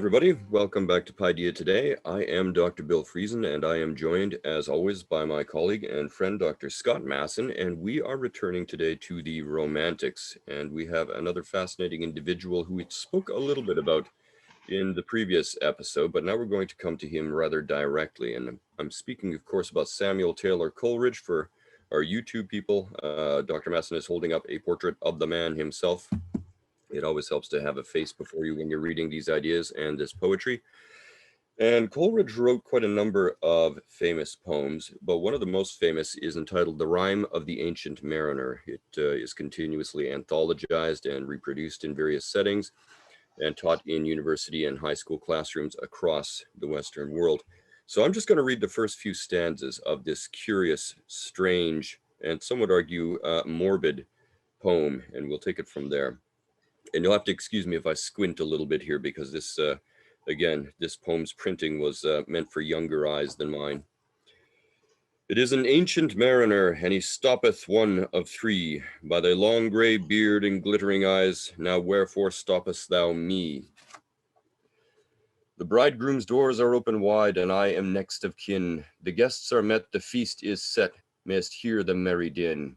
everybody. Welcome back to Paideia today. I am Dr. Bill Friesen, and I am joined, as always, by my colleague and friend, Dr. Scott Masson, and we are returning today to the Romantics, and we have another fascinating individual who we spoke a little bit about in the previous episode, but now we're going to come to him rather directly, and I'm speaking, of course, about Samuel Taylor Coleridge. For our YouTube people, Dr. Masson is holding up a portrait of the man himself. It always helps to have a face before you when you're reading these ideas and this poetry. And Coleridge wrote quite a number of famous poems, but one of the most famous is entitled The Rime of the Ancient Mariner. It is continuously anthologized and reproduced in various settings and taught in university and high school classrooms across the Western world. So I'm just going to read the first few stanzas of this curious, strange, and some would argue morbid poem, and we'll take it from there. And you'll have to excuse me if I squint a little bit here, because this, again, this poem's printing was meant for younger eyes than mine. It is an ancient mariner, and he stoppeth one of three. By thy long grey beard and glittering eyes, now wherefore stoppest thou me? The bridegroom's doors are open wide, and I am next of kin. The guests are met, the feast is set, mayst hear the merry din.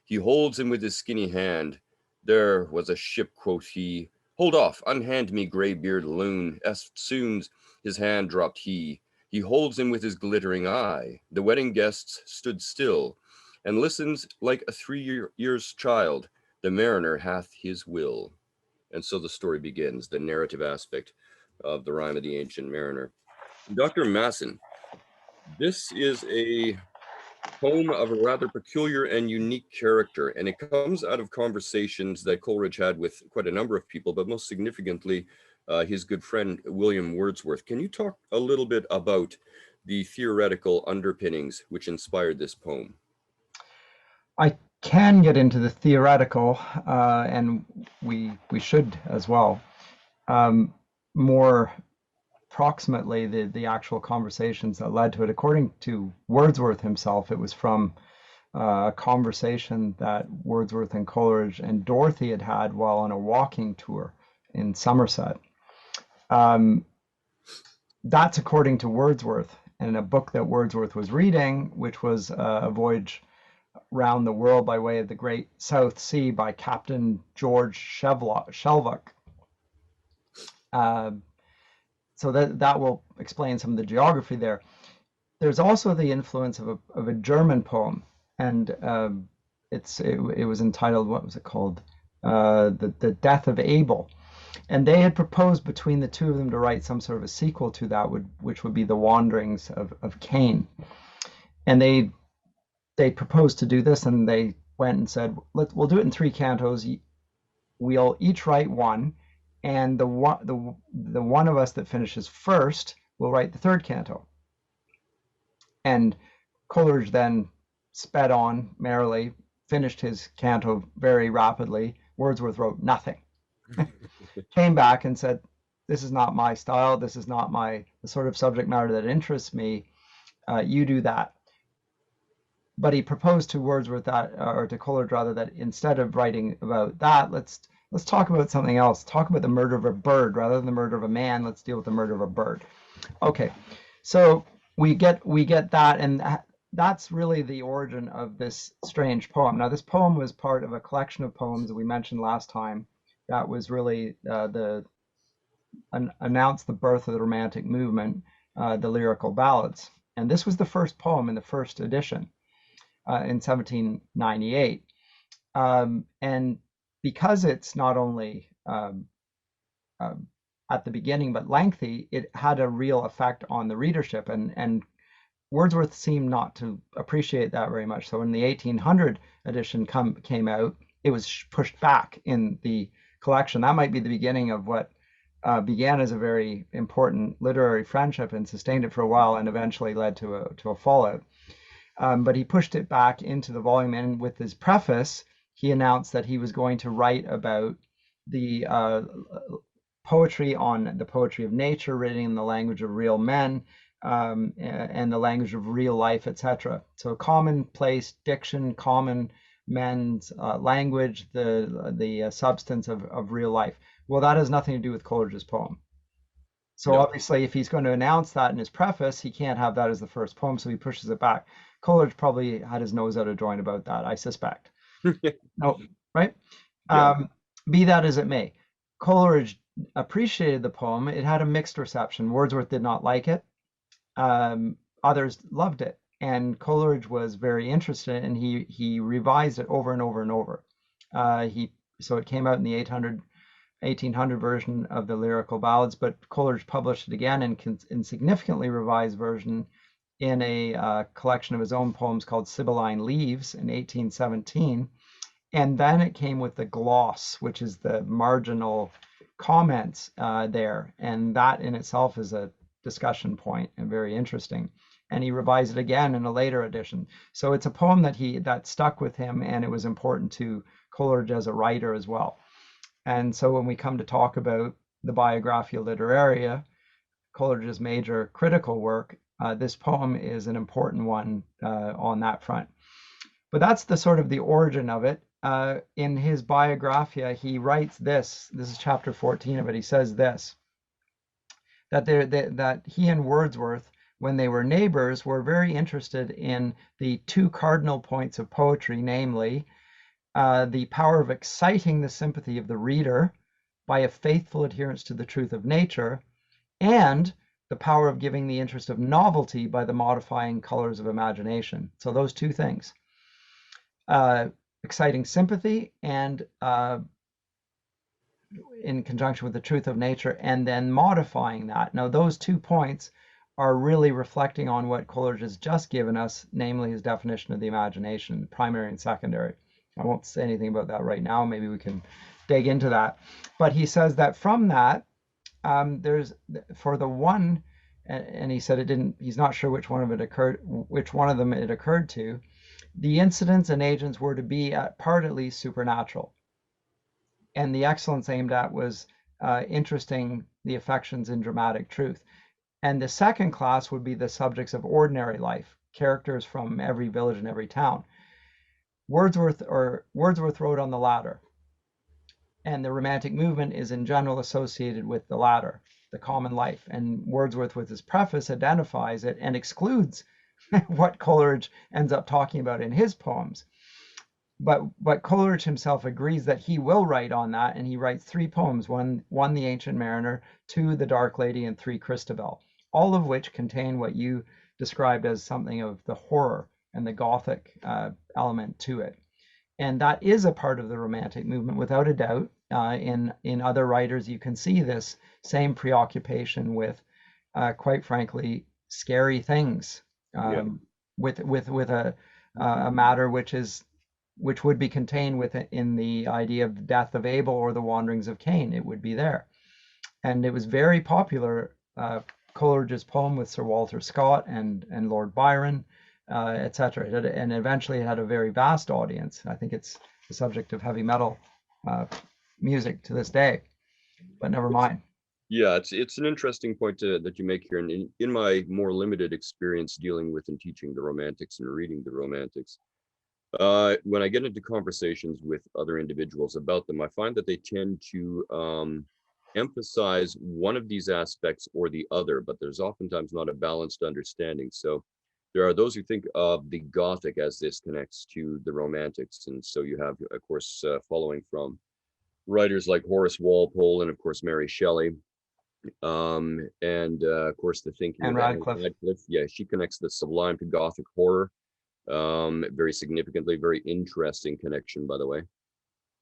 He holds him with his skinny hand. There was a ship, quoth he. Hold off, unhand me, grey-beard loon. Eftsoons his hand dropped he. He holds him with his glittering eye. The wedding guests stood still, and listens like a 3 years child. The mariner hath his will. And so the story begins, the narrative aspect of the Rime of the Ancient Mariner. Dr. Masson, this is a poem of a rather peculiar and unique character, and it comes out of conversations that Coleridge had with quite a number of people, but most significantly, his good friend William Wordsworth. Can you talk a little bit about the theoretical underpinnings which inspired this poem? I can get into the theoretical, and we should as well. More approximately the actual conversations that led to it. According to Wordsworth himself, it was from a conversation that Wordsworth and Coleridge and Dorothy had had while on a walking tour in Somerset. That's according to Wordsworth, and a book that Wordsworth was reading, which was a voyage round the world by way of the Great South Sea by Captain George Shelvocke. So that will explain some of the geography there. There's also the influence of a German poem, and it was entitled, what was it called? The Death of Abel. And they had proposed between the two of them to write some sort of a sequel to that, which would be The Wanderings of Cain. And they proposed to do this, and they went and said, we'll do it in 3 cantos. We'll each write one, and the one of us that finishes first will write the 3rd canto. And Coleridge then sped on merrily, finished his canto very rapidly. Wordsworth wrote nothing. Came back and said, this is not my style, this is not the sort of subject matter that interests me, you do that. But he proposed to Wordsworth or to Coleridge rather, that instead of writing about that, let's talk about something else. Talk about the murder of a bird rather than the murder of a man. Let's deal with the murder of a bird. Okay, so we get that, and that's really the origin of this strange poem. Now, this poem was part of a collection of poems that we mentioned last time. That was really announced the birth of the Romantic movement, the lyrical ballads. And this was the first poem in the first edition in 1798. And because it's not only at the beginning but lengthy, it had a real effect on the readership, and Wordsworth seemed not to appreciate that very much. So when the 1800 edition came out, it was pushed back in the collection. That might be the beginning of what began as a very important literary friendship and sustained it for a while, and eventually led to a fallout. But he pushed it back into the volume, and with his preface, he announced that he was going to write about the poetry of nature, written in the language of real men, and the language of real life, etc. So commonplace diction, common men's language, the substance of real life. Well, that has nothing to do with Coleridge's poem. So No. obviously, if he's going to announce that in his preface, he can't have that as the first poem, so he pushes it back. Coleridge probably had his nose out of joint about that, I suspect. No, right? Yeah. Um, be that as it may, Coleridge appreciated the poem. It had a mixed reception. Wordsworth did not like it. Others loved it, and Coleridge was very interested, and he revised it over and over and over. He so it came out in the 1800 version of the Lyrical Ballads, but Coleridge published it again in significantly revised version in a collection of his own poems called Sibylline Leaves in 1817. And then it came with the gloss, which is the marginal comments there. And that in itself is a discussion point and very interesting. And he revised it again in a later edition. So it's a poem that stuck with him, and it was important to Coleridge as a writer as well. And so when we come to talk about the Biographia Literaria, Coleridge's major critical work, this poem is an important one on that front. But that's the sort of the origin of it. In his Biographia, he writes this. This is chapter 14 of it. He says this, that he and Wordsworth, when they were neighbors, were very interested in the two cardinal points of poetry, namely the power of exciting the sympathy of the reader by a faithful adherence to the truth of nature, and the power of giving the interest of novelty by the modifying colors of imagination. So those two things. Exciting sympathy and in conjunction with the truth of nature, and then modifying that. Now, those 2 points are really reflecting on what Coleridge has just given us, namely his definition of the imagination, primary and secondary. I won't say anything about that right now. Maybe we can dig into that. But he says that from that, there's for the one, and he said it didn't. He's not sure which one of them it occurred to. The incidents and agents were to be at part at least supernatural. And the excellence aimed at was interesting the affections in dramatic truth. And the second class would be the subjects of ordinary life, characters from every village and every town. Wordsworth wrote on the latter, and the Romantic movement is in general associated with the latter, the common life. And Wordsworth, with his preface, identifies it and excludes what Coleridge ends up talking about in his poems. But Coleridge himself agrees that he will write on that, and he writes 3 poems: one The Ancient Mariner, 2 The Dark Lady, and 3 Christabel, all of which contain what you described as something of the horror and the Gothic element to it. And that is a part of the Romantic movement, without a doubt. In other writers, you can see this same preoccupation with, quite frankly, scary things, Yeah. with a matter which would be contained within the idea of the death of Abel or the wanderings of Cain. It would be there, and it was very popular. Coleridge's poem with Sir Walter Scott and Lord Byron, etc. And eventually it had a very vast audience. I think it's the subject of heavy metal music to this day, but never mind. Yeah, it's an interesting point that you make here. And in my more limited experience dealing with and teaching the Romantics and reading the Romantics, when I get into conversations with other individuals about them, I find that they tend to emphasize one of these aspects or the other, but there's oftentimes not a balanced understanding. So there are those who think of the Gothic as this connects to the Romantics. And so you have, of course, following from writers like Horace Walpole and, of course, Mary Shelley. And of course, the thinking And of Anne Radcliffe. Radcliffe. Yeah, she connects the sublime to Gothic horror very significantly. Very interesting connection, by the way.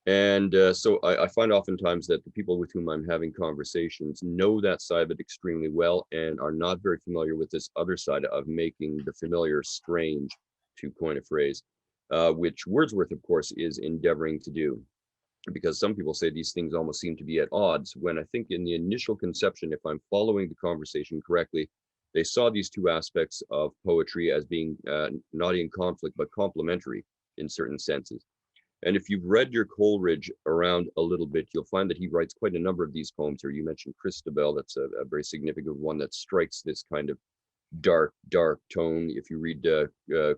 And so I find oftentimes that the people with whom I'm having conversations know that side of it extremely well and are not very familiar with this other side of making the familiar strange, to coin a phrase, which Wordsworth, of course, is endeavoring to do. Because some people say these things almost seem to be at odds, when I think in the initial conception, if I'm following the conversation correctly, they saw these 2 aspects of poetry as being not in conflict, but complementary in certain senses. And if you've read your Coleridge around a little bit, you'll find that he writes quite a number of these poems here. You mentioned Christabel. That's a very significant one that strikes this kind of dark tone. If you read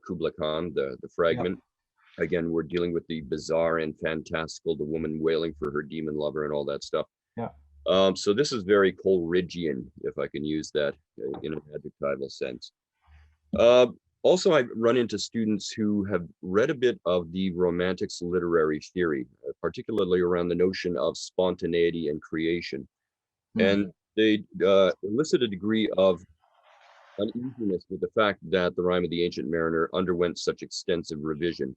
Kubla Khan, the fragment, again, we're dealing with the bizarre and fantastical, the woman wailing for her demon lover and all that stuff. Yeah. So this is very Coleridgean, if I can use that in an adjectival sense. Uh, Also, I run into students who have read a bit of the Romantics literary theory, particularly around the notion of spontaneity and creation. Hmm. And they elicit a degree of uneasiness with the fact that the Rime of the Ancient Mariner underwent such extensive revision.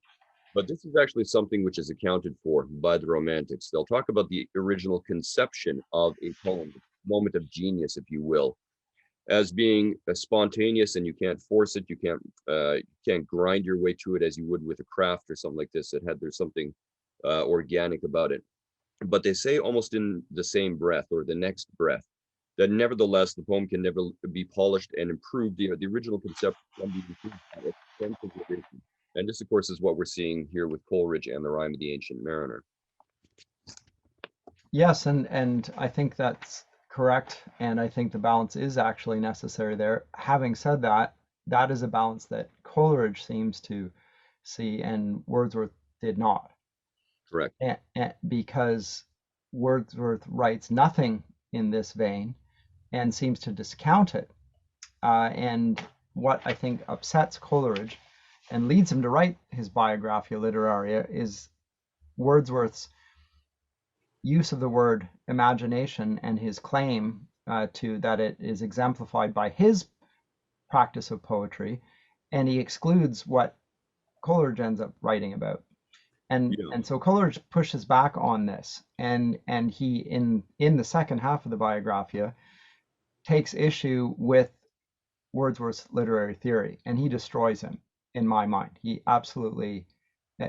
But this is actually something which is accounted for by the Romantics. They'll talk about the original conception of a poem, moment of genius, if you will, as being spontaneous, and you can't force it. You can't grind your way to it as you would with a craft or something like this. There's something organic about it. But they say almost in the same breath or the next breath that nevertheless the poem can never be polished and improved. The original concept can be improved by extensive revision. And this, of course, is what we're seeing here with Coleridge and the Rime of the Ancient Mariner. Yes, and I think that's correct, and I think the balance is actually necessary there. Having said that, that is a balance that Coleridge seems to see and Wordsworth did not. Correct. Because Wordsworth writes nothing in this vein and seems to discount it. And what I think upsets Coleridge and leads him to write his Biographia Literaria is Wordsworth's use of the word imagination and his claim to that it is exemplified by his practice of poetry, and he excludes what Coleridge ends up writing about. Yeah. And so Coleridge pushes back on this, and he in the second half of the Biographia takes issue with Wordsworth's literary theory, and he destroys him in my mind. He absolutely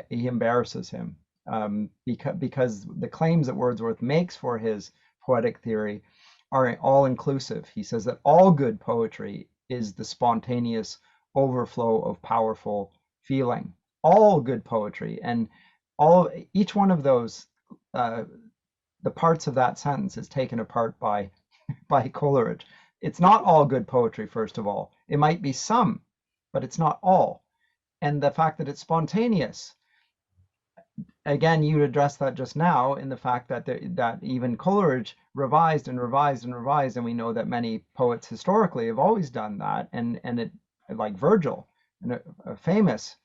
he embarrasses him because the claims that Wordsworth makes for his poetic theory are all inclusive. He says that all good poetry is the spontaneous overflow of powerful feeling. All good poetry, and each one of those uh, the parts of that sentence is taken apart by Coleridge. It's not all good poetry, first of all. It might be some, but it's not all. And the fact that it's spontaneous, again, you addressed that just now in the fact that that even Coleridge revised and revised and revised, and we know that many poets historically have always done that, and it like Virgil, a famous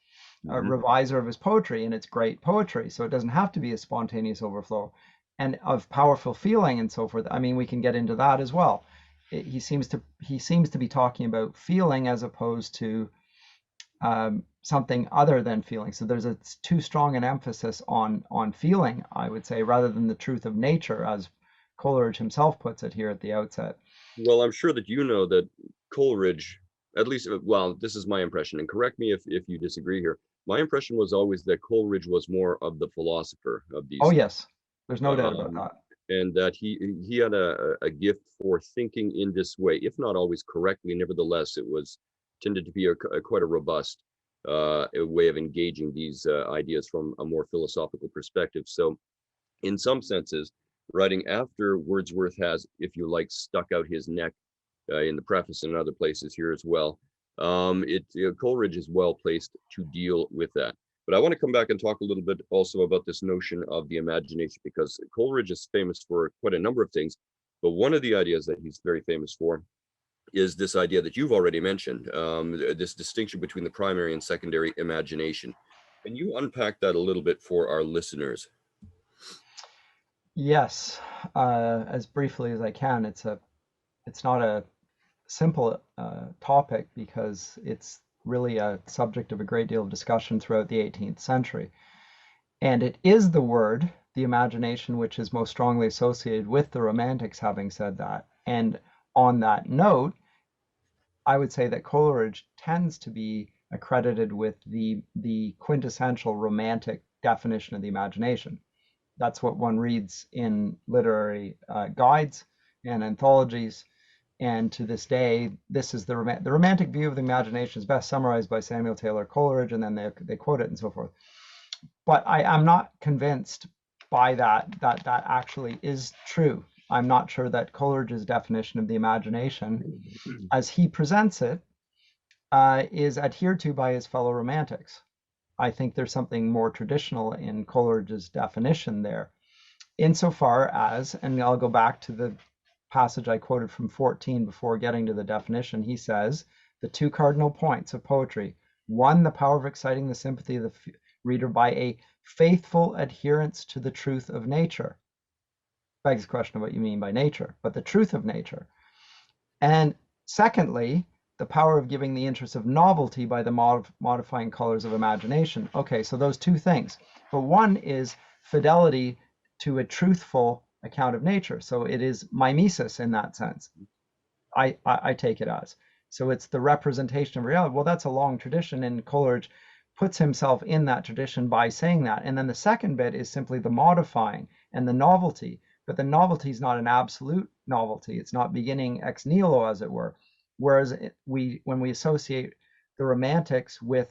Mhm. reviser of his poetry, and it's great poetry, so it doesn't have to be a spontaneous overflow and of powerful feeling and so forth. I mean, we can get into that as well. He seems to be talking about feeling as opposed to something other than feeling. So there's a too strong an emphasis on feeling, I would say, rather than the truth of nature, as Coleridge himself puts it here at the outset. Well, I'm sure that you know that Coleridge, at least, well, this is my impression, and correct me if you disagree here. My impression was always that Coleridge was more of the philosopher of Oh these, yes, there's no doubt about um, that. and that he had a gift for thinking in this way, if not always correctly. Nevertheless, it was tended to be a quite a robust a way of engaging these ideas from a more philosophical perspective. So, in some senses, writing after Wordsworth has, if you like, stuck out his neck in the preface and other places here as well. Coleridge is well placed to deal with that. But I want to come back and talk a little bit also about this notion of the imagination, because Coleridge is famous for quite a number of things. But one of the ideas that he's very famous for is this idea that you've already mentioned, this distinction between the primary and secondary imagination. Can you unpack that a little bit for our listeners? Yes, as briefly as I can. It's not a simple topic because it's really a subject of a great deal of discussion throughout the 18th century. And it is the word, the imagination, which is most strongly associated with the Romantics, having said that. And on that note, I would say that Coleridge tends to be accredited with the quintessential Romantic definition of the imagination. That's what one reads in literary guides and anthologies. And to this day, this is the romantic view of the imagination is best summarized by Samuel Taylor Coleridge, and then they quote it and so forth. But I'm not convinced by that actually is true. I'm not sure that Coleridge's definition of the imagination, as he presents it, is adhered to by his fellow romantics. I think there's something more traditional in Coleridge's definition there. insofar as, and I'll go back to the passage I quoted from 14 before getting to the definition, he says, the two cardinal points of poetry: one, the power of exciting the sympathy of the reader by a faithful adherence to the truth of nature. Begs the question of what you mean by nature, but the truth of nature. And secondly, the power of giving the interest of novelty by the modifying colors of imagination. Okay, so those two things. But one is fidelity to a truthful account of nature. So it is mimesis in that sense. I take it as. So it's the representation of reality. Well, that's a long tradition, and Coleridge puts himself in that tradition by saying that. And then the second bit is simply the modifying and the novelty. But the novelty is not an absolute novelty. It's not beginning ex nihilo, as it were. Whereas when we associate the Romantics with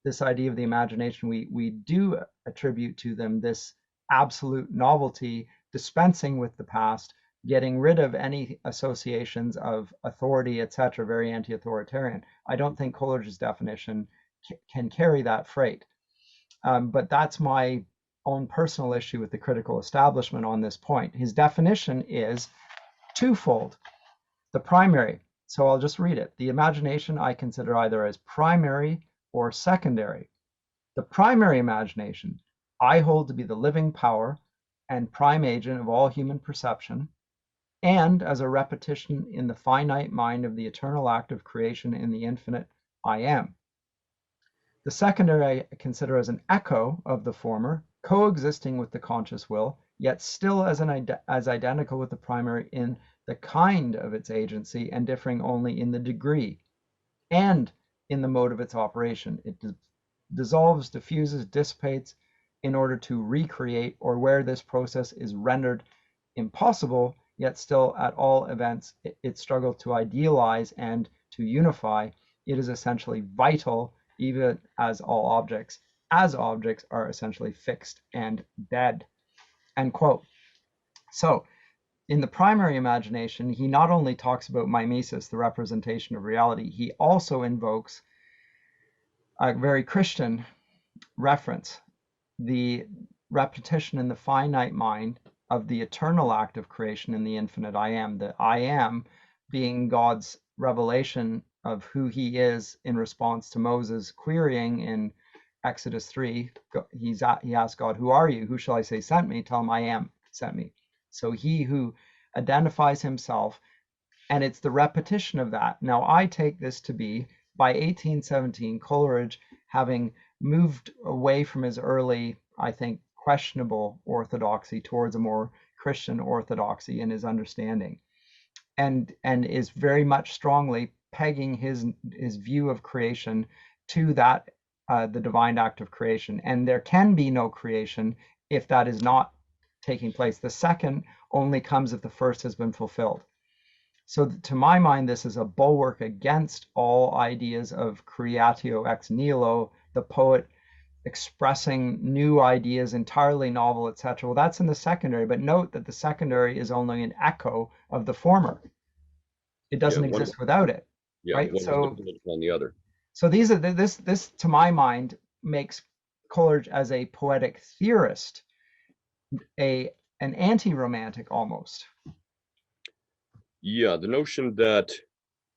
this idea of the imagination, we do attribute to them this absolute novelty, dispensing with the past, getting rid of any associations of authority, etc., very anti-authoritarian. I don't think Coleridge's definition can carry that freight. But that's my own personal issue with the critical establishment on this point. His definition is twofold. The primary, so I'll just read it. The imagination I consider either as primary or secondary. The primary imagination I hold to be the living power and prime agent of all human perception, and as a repetition in the finite mind of the eternal act of creation in the infinite I am. The secondary I consider as an echo of the former, coexisting with the conscious will, yet still as identical with the primary in the kind of its agency and differing only in the degree and in the mode of its operation. It dissolves, diffuses, dissipates in order to recreate, or where this process is rendered impossible, yet still at all events it struggled to idealize and to unify. It is essentially vital, even as all objects, are essentially fixed and dead. End quote. So in the primary imagination, he not only talks about mimesis, the representation of reality, he also invokes a very Christian reference, the repetition in the finite mind of the eternal act of creation in the infinite I am, the I am being God's revelation of who he is in response to Moses querying in Exodus 3. He asked God, who are you? Who shall I say sent me? Tell him I am sent me. So he who identifies himself, and it's the repetition of that. Now I take this to be, by 1817, Coleridge, having moved away from his early, I think, questionable orthodoxy towards a more Christian orthodoxy in his understanding, and is very much strongly pegging his view of creation to that the divine act of creation. And there can be no creation if that is not taking place. The second only comes if the first has been fulfilled. So to my mind, this is a bulwark against all ideas of creatio ex nihilo, the poet expressing new ideas, entirely novel, etc. Well, that's in the secondary, but note that the secondary is only an echo of the former. It doesn't exist without it, right? One is dependent upon the other. So these are this to my mind makes Coleridge as a poetic theorist an anti-romantic almost. Yeah, the notion that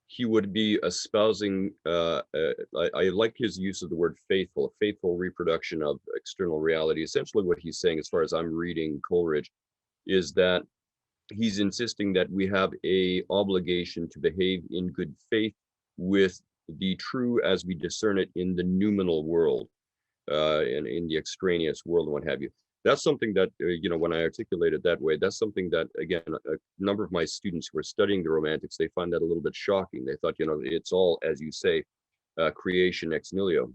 he would be espousing, I like his use of the word faithful, a faithful reproduction of external reality. Essentially what he's saying, as far as I'm reading Coleridge, is that he's insisting that we have a obligation to behave in good faith with the true as we discern it in the noumenal world, and in the extraneous world and what have you. That's something that, when I articulate it that way, that's something that, again, a number of my students who are studying the Romantics, they find that a little bit shocking. They thought, it's all, as you say, creation ex nihilo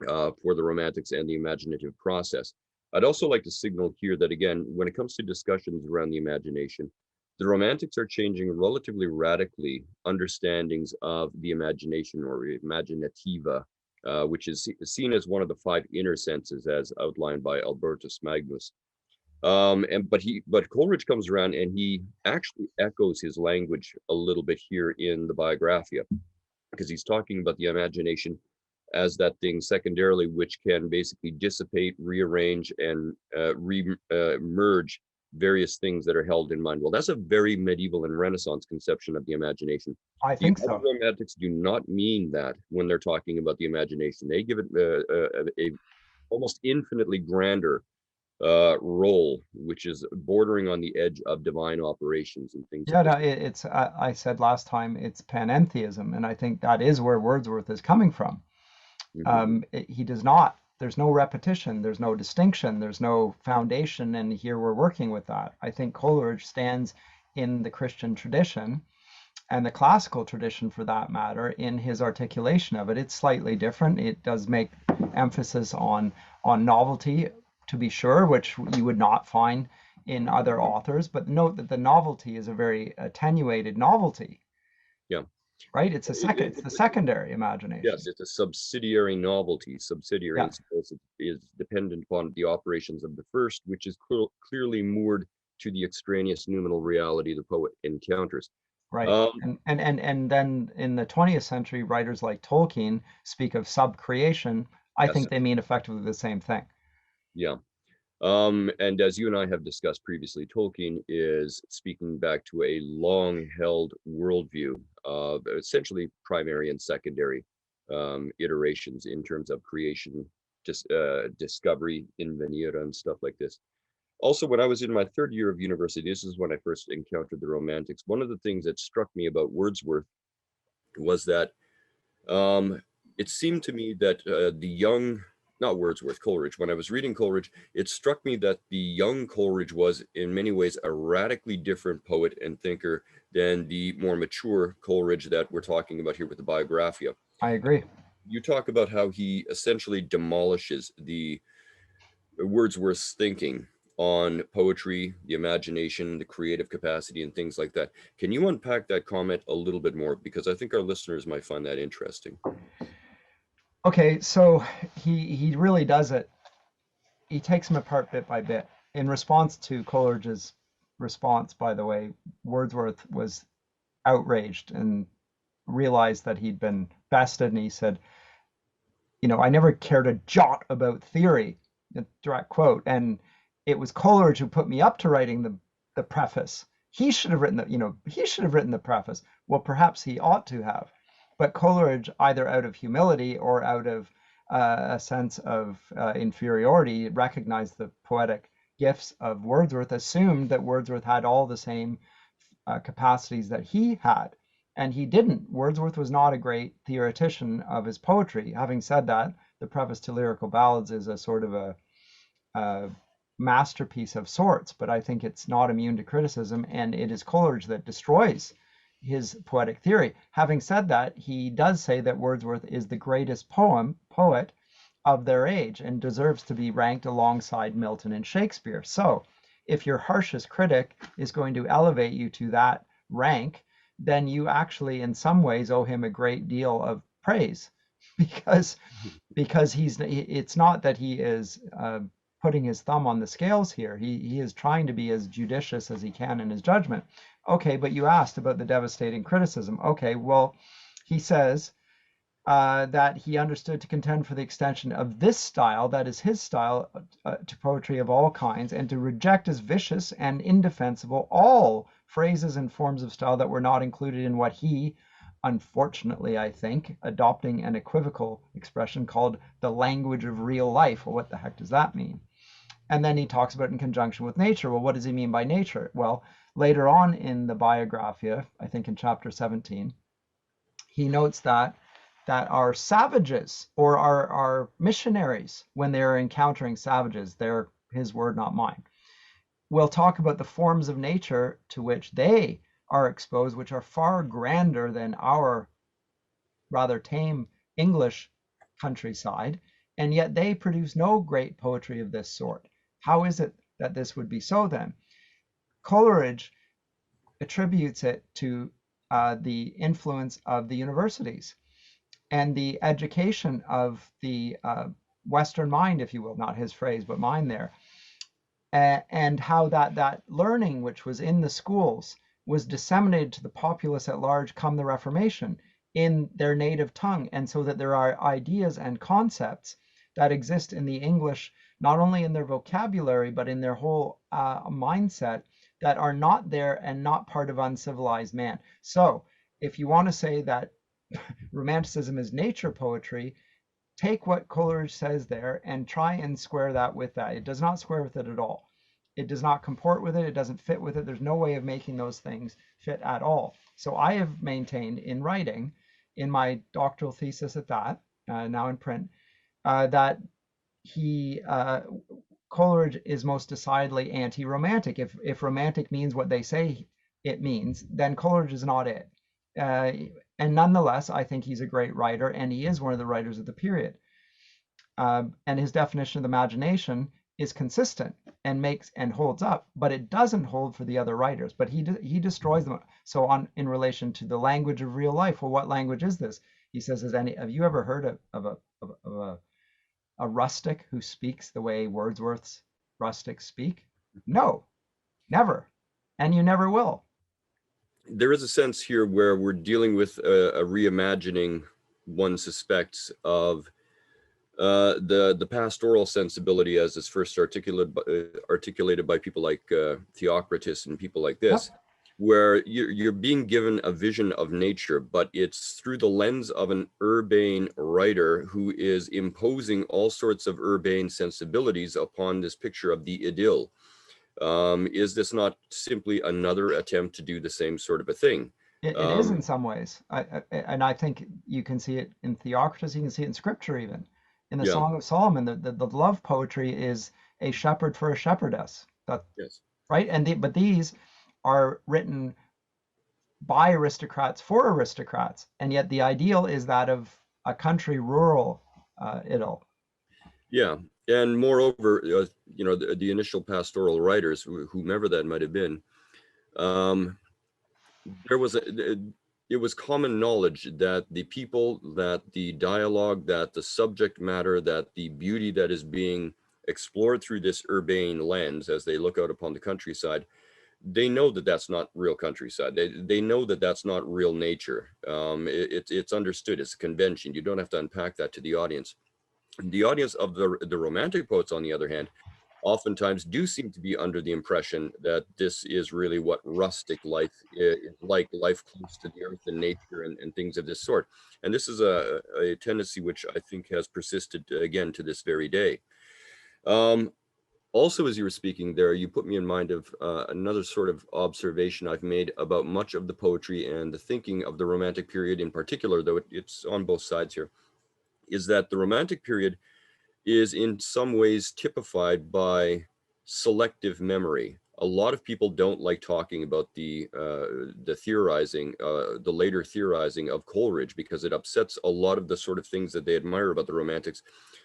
for the Romantics and the imaginative process. I'd also like to signal here that, again, when it comes to discussions around the imagination, the Romantics are changing relatively radically understandings of the imagination, or imaginativa, which is seen as one of the five inner senses as outlined by Albertus Magnus. But Coleridge comes around and he actually echoes his language a little bit here in the Biographia, because he's talking about the imagination as that thing secondarily which can basically dissipate, rearrange, and merge various things that are held in mind. Well, that's a very medieval and Renaissance conception of the imagination. I The think other so. romantics do not mean that when they're talking about the imagination. They give it a almost infinitely grander role, which is bordering on the edge of divine operations and things of Yeah, this. no, it's I said last time it's panentheism, and I think that is where Wordsworth is coming from. Mhm. He does not. There's no repetition. There's no distinction. There's no foundation, and here we're working with that. I think Coleridge stands in the Christian tradition and the classical tradition, for that matter, in his articulation of it. It's slightly different. It does make emphasis on novelty, to be sure, which you would not find in other authors. But note that the novelty is a very attenuated novelty, Yeah. right? It's the secondary Yes, imagination. it's a subsidiary novelty. Subsidiary Yeah, in suppose is dependent upon the operations of the first, which is clearly moored to the extraneous noumenal reality the poet encounters. right. Um, And then in the 20th century, writers like Tolkien speak of subcreation. I yes, think they mean effectively the same thing. yeah. And as you and I have discussed previously, Tolkien is speaking back to a long-held worldview of essentially primary and secondary iterations in terms of creation, discovery, inveniera, and stuff like this. Also, when I was in my third year of university, this is when I first encountered the Romantics. One of the things that struck me about Wordsworth was that um, it seemed to me that the young, not Wordsworth, Coleridge, when I was reading Coleridge, it struck me that the young Coleridge was in many ways a radically different poet and thinker than the more mature Coleridge that we're talking about here with the Biographia. I agree. You talk about how he essentially demolishes the Wordsworth's thinking on poetry, the imagination, the creative capacity, and things like that. Can you unpack that comment a little bit more? Because I think our listeners might find that interesting. Okay, so he really does it. He takes them apart bit by bit. In response to Coleridge's response, by the way, Wordsworth was outraged and realized that he'd been bested, and he said, I never cared a jot about theory, a direct quote. And it was Coleridge who put me up to writing the preface. He should have written he should have written the preface. Well, perhaps he ought to have. But Coleridge, either out of humility or out of a sense of inferiority, recognized the poetic gifts of Wordsworth, assumed that Wordsworth had all the same capacities that he had. And he didn't. Wordsworth was not a great theoretician of his poetry. Having said that, the preface to Lyrical Ballads is a sort of a masterpiece of sorts, but I think it's not immune to criticism, and it is Coleridge that destroys his poetic theory. Having said that, he does say that Wordsworth is the greatest poet of their age and deserves to be ranked alongside Milton and Shakespeare. So, if your harshest critic is going to elevate you to that rank, then you actually, in some ways, owe him a great deal of praise, because it's not that he is putting his thumb on the scales here. He is trying to be as judicious as he can in his judgment. Okay, but you asked about the devastating criticism. Okay, well, he says that he understood to contend for the extension of this style, that is his style, to poetry of all kinds, and to reject as vicious and indefensible all phrases and forms of style that were not included in what he, unfortunately, I think, adopting an equivocal expression, called the language of real life. Well, what the heck does that mean? And then he talks about it in conjunction with nature. Well, what does he mean by nature? Well, later on in the Biographia, I think in chapter 17, he notes that our savages, or our missionaries, when they're encountering savages, they're his word, not mine, will talk about the forms of nature to which they are exposed, which are far grander than our rather tame English countryside, and yet they produce no great poetry of this sort. How is it that this would be so then? Coleridge attributes it to the influence of the universities and the education of the Western mind, if you will, not his phrase, but mine there, and how that learning which was in the schools was disseminated to the populace at large come the Reformation in their native tongue, and so that there are ideas and concepts that exist in the English, not only in their vocabulary, but in their whole mindset, that are not there and not part of uncivilized man. So if you want to say that Romanticism is nature poetry, take what Coleridge says there and try and square that with that. It does not square with it at all. It does not comport with it. It doesn't fit with it. There's no way of making those things fit at all. So I have maintained in writing, in my doctoral thesis at that, now in print, that he Coleridge is most decidedly anti-romantic. If romantic means what they say it means, then Coleridge is not it. And nonetheless, I think he's a great writer, and he is one of the writers of the period. And his definition of imagination is consistent and makes and holds up, but it doesn't hold for the other writers. But he destroys them. So on in relation to the language of real life, well, what language is this? He says, have you ever heard of a rustic who speaks the way Wordsworth's rustics speak? No, never, and you never will. There is a sense here where we're dealing with a reimagining, one suspects, of the pastoral sensibility as it's first articulated by people like Theocritus and people like this, Yep. where you're being given a vision of nature, but it's through the lens of an urbane writer who is imposing all sorts of urbane sensibilities upon this picture of the idyll. Is this not simply another attempt to do the same sort of a thing? It is in some ways, and I think you can see it in Theocritus. You can see it in Scripture, even in the Yeah. Song of Solomon. The love poetry is a shepherd for a shepherdess. That Yes. right, but these are written by aristocrats for aristocrats, and yet the ideal is that of a country rural idyll. Yeah, and moreover, the initial pastoral writers, whomever that might have been, um, it was common knowledge that the people, that the dialogue, that the subject matter, that the beauty that is being explored through this urbane lens as they look out upon the countryside, they know that that's not real countryside. They know that that's not real nature. It's understood. It's a convention. You don't have to unpack that to the audience. The audience of the romantic poets, on the other hand, oftentimes do seem to be under the impression that this is really what rustic life is like, life close to the earth and nature and things of this sort. And this is a tendency which I think has persisted again to this very day. Also, as you were speaking there, you put me in mind of another sort of observation I've made about much of the poetry and the thinking of the Romantic period in particular, though it's on both sides here, is that the Romantic period is in some ways typified by selective memory. A lot of people don't like talking about the theorizing, the later theorizing of Coleridge, because it upsets a lot of the sort of things that they admire about the Romantics,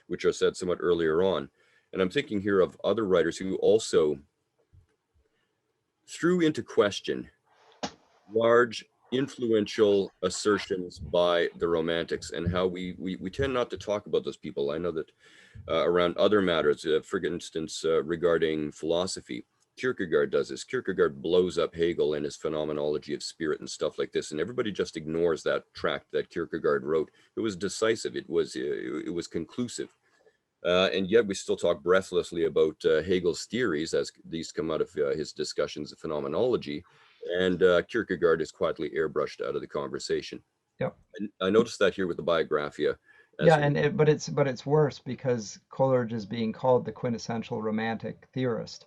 which are said somewhat earlier on. And I'm thinking here of other writers who also threw into question large influential assertions by the Romantics, and how we tend not to talk about those people. I know that around other matters, for instance, regarding philosophy, Kierkegaard does this. Kierkegaard blows up Hegel and his phenomenology of spirit and stuff like this, and everybody just ignores that tract that Kierkegaard wrote. It was decisive. It was conclusive. And yet we still talk breathlessly about Hegel's theories as these come out of his discussions of phenomenology, and Kierkegaard is quietly airbrushed out of the conversation. Yep. I noticed that here with the Biographia as Yeah, well. but it's worse because Coleridge is being called the quintessential romantic theorist,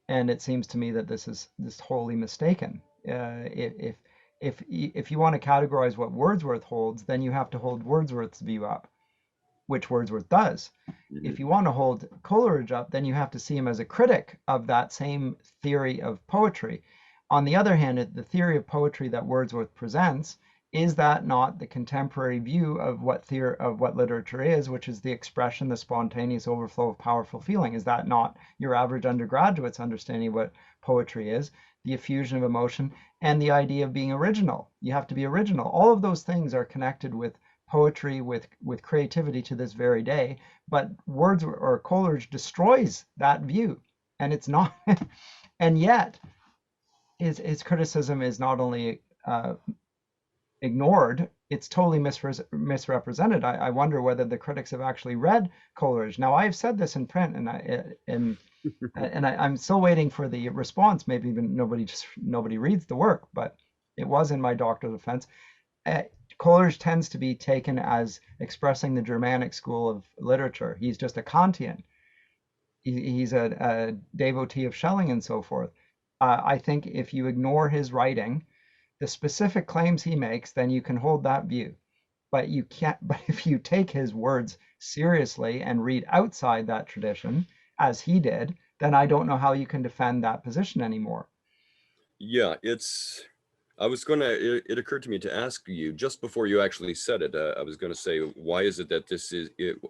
and it seems to me that this is wholly mistaken. If you want to categorize what Wordsworth holds, then you have to hold Wordsworth's view up, which Wordsworth does. Mhm. If you want to hold Coleridge up, then you have to see him as a critic of that same theory of poetry. On the other hand, the theory of poetry that Wordsworth presents, is that not the contemporary view of what literature is, which is the expression, the spontaneous overflow of powerful feeling? Is that not your average undergraduate's understanding of what poetry is? The effusion of emotion and the idea of being original. You have to be original. All of those things are connected with poetry, with creativity to this very day, but Wordsworth or Coleridge destroys that view, and it's not. And yet his criticism is not only ignored, it's totally misrepresented. I wonder whether the critics have actually read Coleridge. Now, I've said this in print, I'm still waiting for the response. Maybe even nobody reads the work, but it was in my doctoral defense. Uh, Coleridge tends to be taken as expressing the Germanic school of literature. He's just a Kantian. He's a devotee of Schelling and so forth. I think if you ignore his writing, the specific claims he makes, then you can hold that view. But you can't. But if you take his words seriously and read outside that tradition, as he did, then I don't know how you can defend that position anymore. Yeah, I was gonna, it occurred to me to ask you just before you actually said it. I was gonna say, why is it that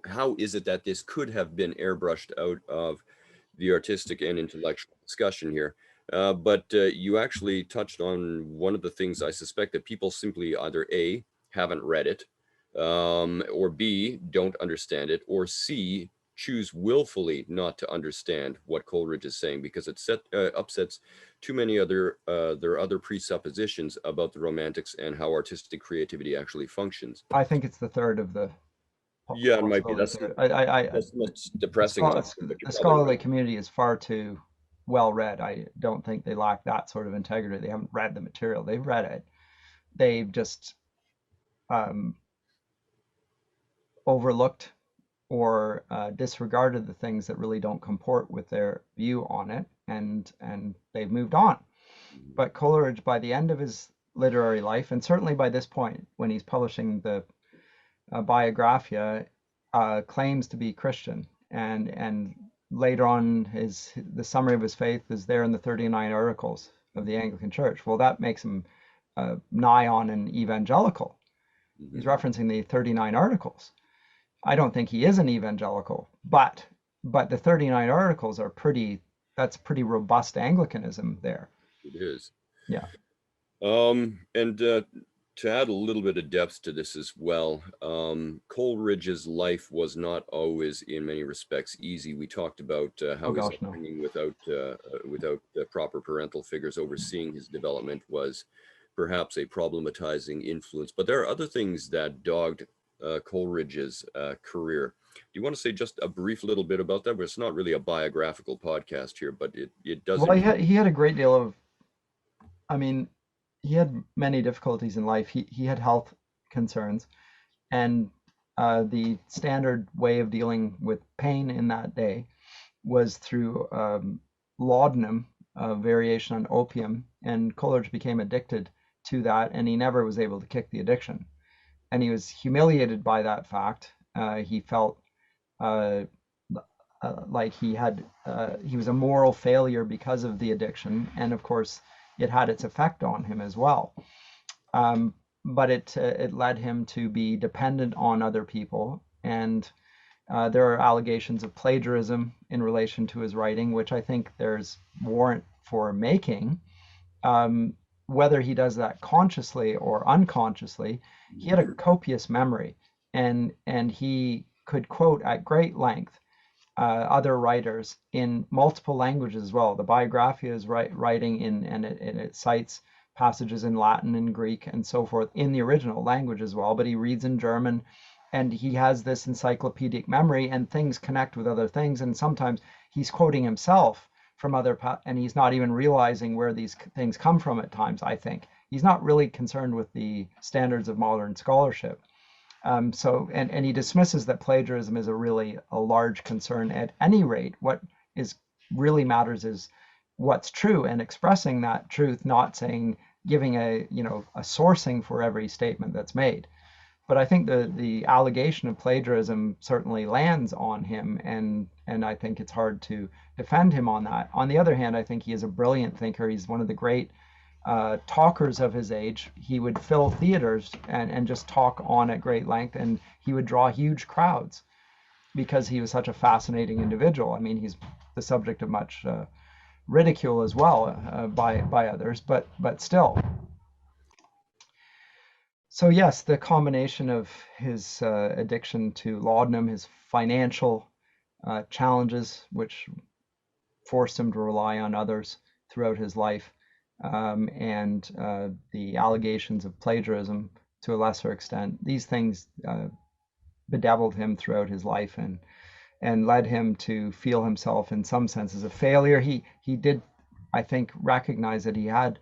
how is it that this could have been airbrushed out of the artistic and intellectual discussion here? But you actually touched on one of the things I suspect that people simply either A, haven't read it, or B, don't understand it, or C, choose willfully not to understand what Coleridge is saying because it upsets too many their other presuppositions about the Romantics and how artistic creativity actually functions. I think it's the third of the Yeah, it might be. possibilities there. That's the most depressing of them, but you're The probably scholarly right. community is far too well read. I don't think they lack that sort of integrity. They haven't read the material. They've read it. They've just um, overlooked or disregarded the things that really don't comport with their view on it, and they've moved on. But Coleridge, by the end of his literary life, and certainly by this point, when he's publishing the Biographia, claims to be Christian, and later on the summary of his faith is there in the 39 Articles of the Anglican Church. Well, that makes him nigh on an evangelical. He's Mhm. referencing the 39 Articles. I don't think he is an evangelical, but the 39 Articles are that's pretty robust Anglicanism there. It is. Yeah. And to add a little bit of depth to this as well, Coleridge's life was not always, in many respects, easy. We talked about Oh how his gosh, no. upbringing without proper parental figures overseeing his development was perhaps a problematizing influence. But there are other things that dogged Coleridge's career. Do you want to say just a brief little bit about that? But it's not really a biographical podcast here, but it does Well, include. he had a great deal of, I mean, he had many difficulties in life. He had health concerns, and the standard way of dealing with pain in that day was through laudanum, a variation on opium, and Coleridge became addicted to that, and he never was able to kick the addiction. And he was humiliated by that fact. He felt uh, like he was a moral failure because of the addiction, and of course, it had its effect on him as well. Um, but it led him to be dependent on other people, and there are allegations of plagiarism in relation to his writing, which I think there's warrant for making. Um, Whether he does that consciously or unconsciously, he had a copious memory, and he could quote at great length other writers in multiple languages as well. The Biographia is writing and it cites passages in Latin and Greek and so forth in the original language as well, but he reads in German, and he has this encyclopedic memory, and things connect with other things, and sometimes he's quoting himself from and he's not even realizing where these things come from at times. I think he's not really concerned with the standards of modern scholarship. And he dismisses that plagiarism is a large concern at any rate. What is really matters is what's true and expressing that truth, not saying giving a sourcing for every statement that's made. But I think the allegation of plagiarism certainly lands on him, and I think it's hard to defend him on that. On the other hand, I think he is a brilliant thinker. He's one of the great talkers of his age. He would fill theaters and just talk on at great length, and he would draw huge crowds because he was such a fascinating individual. I mean, he's the subject of much ridicule as well by others, but still. So yes, the combination of his addiction to laudanum, his financial challenges, which forced him to rely on others throughout his life, and the allegations of plagiarism to a lesser extent. These things bedeviled him throughout his life and led him to feel himself in some senses a failure. He did, I think, recognize that he had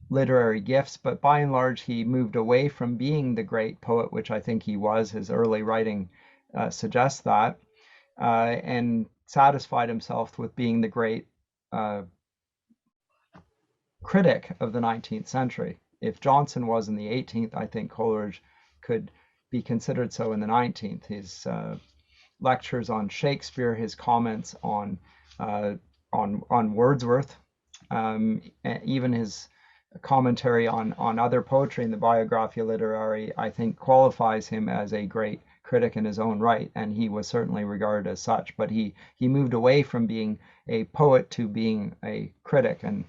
literary gifts, but by and large he moved away from being the great poet, which I think he was. His early writing suggests that, and satisfied himself with being the great critic of the 19th century. If Johnson was in the 18th, I think Coleridge could be considered so in the 19th. His lectures on Shakespeare, his comments on Wordsworth, even his commentary on other poetry in the Biographia Literaria, I think qualifies him as a great critic in his own right, and he was certainly regarded as such. But he moved away from being a poet to being a critic, and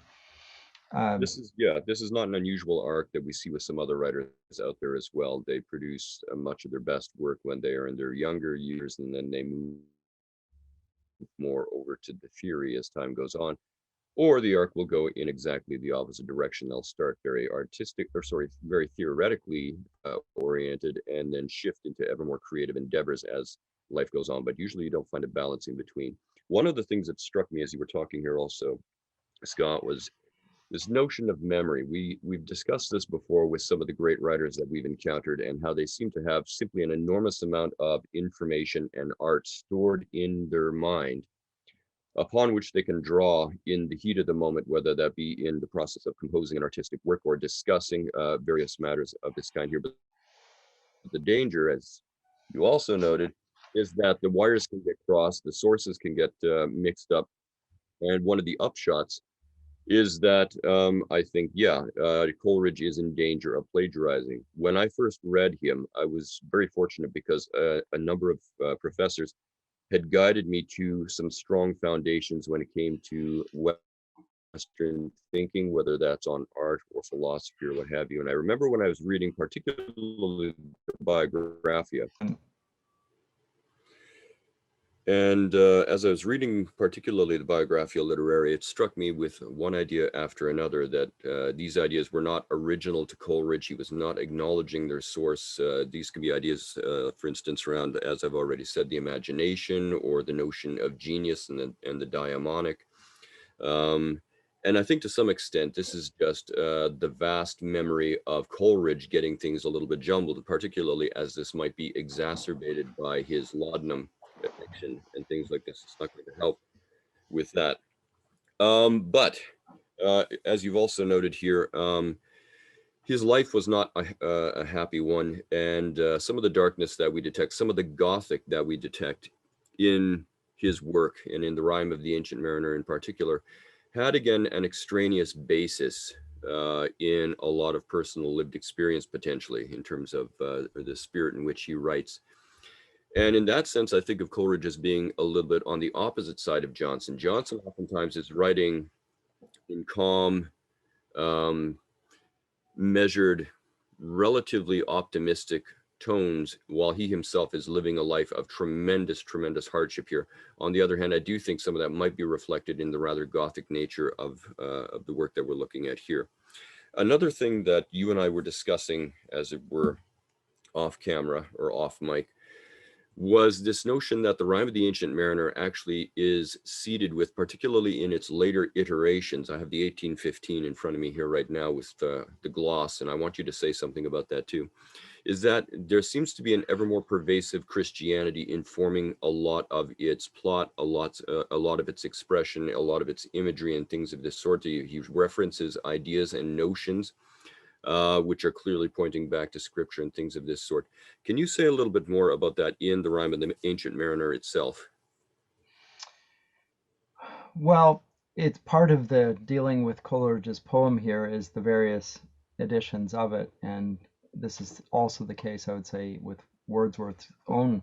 this is not an unusual arc that we see with some other writers out there as well. They produce much of their best work when they are in their younger years, and then they move more over to the theory as time goes on. Or the arc will go in exactly the opposite direction. They'll start very very theoretically oriented, and then shift into ever more creative endeavors as life goes on. But usually you don't find a balance in between. One of the things that struck me as you were talking here also, Scott, was this notion of memory. We've discussed this before with some of the great writers that we've encountered, and how they seem to have simply an enormous amount of information and art stored in their mind, upon which they can draw in the heat of the moment, whether that be in the process of composing an artistic work or discussing various matters of this kind here. But the danger, as you also noted, is that the wires can get crossed, the sources can get mixed up. And one of the upshots is that I think, Coleridge is in danger of plagiarizing. When I first read him, I was very fortunate because a number of professors had guided me to some strong foundations when it came to Western thinking, whether that's on art or philosophy or what have you. And I remember when I was reading particularly the Biographia, and as I was reading particularly the Biographia Literaria, it struck me with one idea after another that these ideas were not original to Coleridge. He was not acknowledging their source. These could be ideas, for instance, around, as I've already said, the imagination, or the notion of genius and the daimonic. And I think to some extent, this is just the vast memory of Coleridge getting things a little bit jumbled, particularly as this might be exacerbated by his laudanum addiction and things like this. It's not going to help with that. But as you've also noted here, his life was not a happy one. And some of the darkness that we detect, some of the Gothic that we detect in his work, and in the Rime of the Ancient Mariner in particular, had again an extraneous basis in a lot of personal lived experience, potentially, in terms of the spirit in which he writes. And in that sense, I think of Coleridge as being a little bit on the opposite side of Johnson. Johnson oftentimes is writing in calm, measured, relatively optimistic tones, while he himself is living a life of tremendous, tremendous hardship here. On the other hand, I do think some of that might be reflected in the rather Gothic nature of the work that we're looking at here. Another thing that you and I were discussing, as it were, off camera or off mic, was this notion that the Rime of the Ancient Mariner actually is seeded with, particularly in its later iterations. I have the 1815 in front of me here right now with the gloss, and I want you to say something about that too, is that there seems to be an ever more pervasive Christianity informing a lot of its plot, a lot of its expression, a lot of its imagery and things of this sort. He references ideas and notions which are clearly pointing back to scripture and things of this sort. Can you say a little bit more about that in the Rime of the Ancient Mariner itself? well, it's part of the dealing with Coleridge's poem here is the various editions of it, and this is also the case, I would say, with Wordsworth's own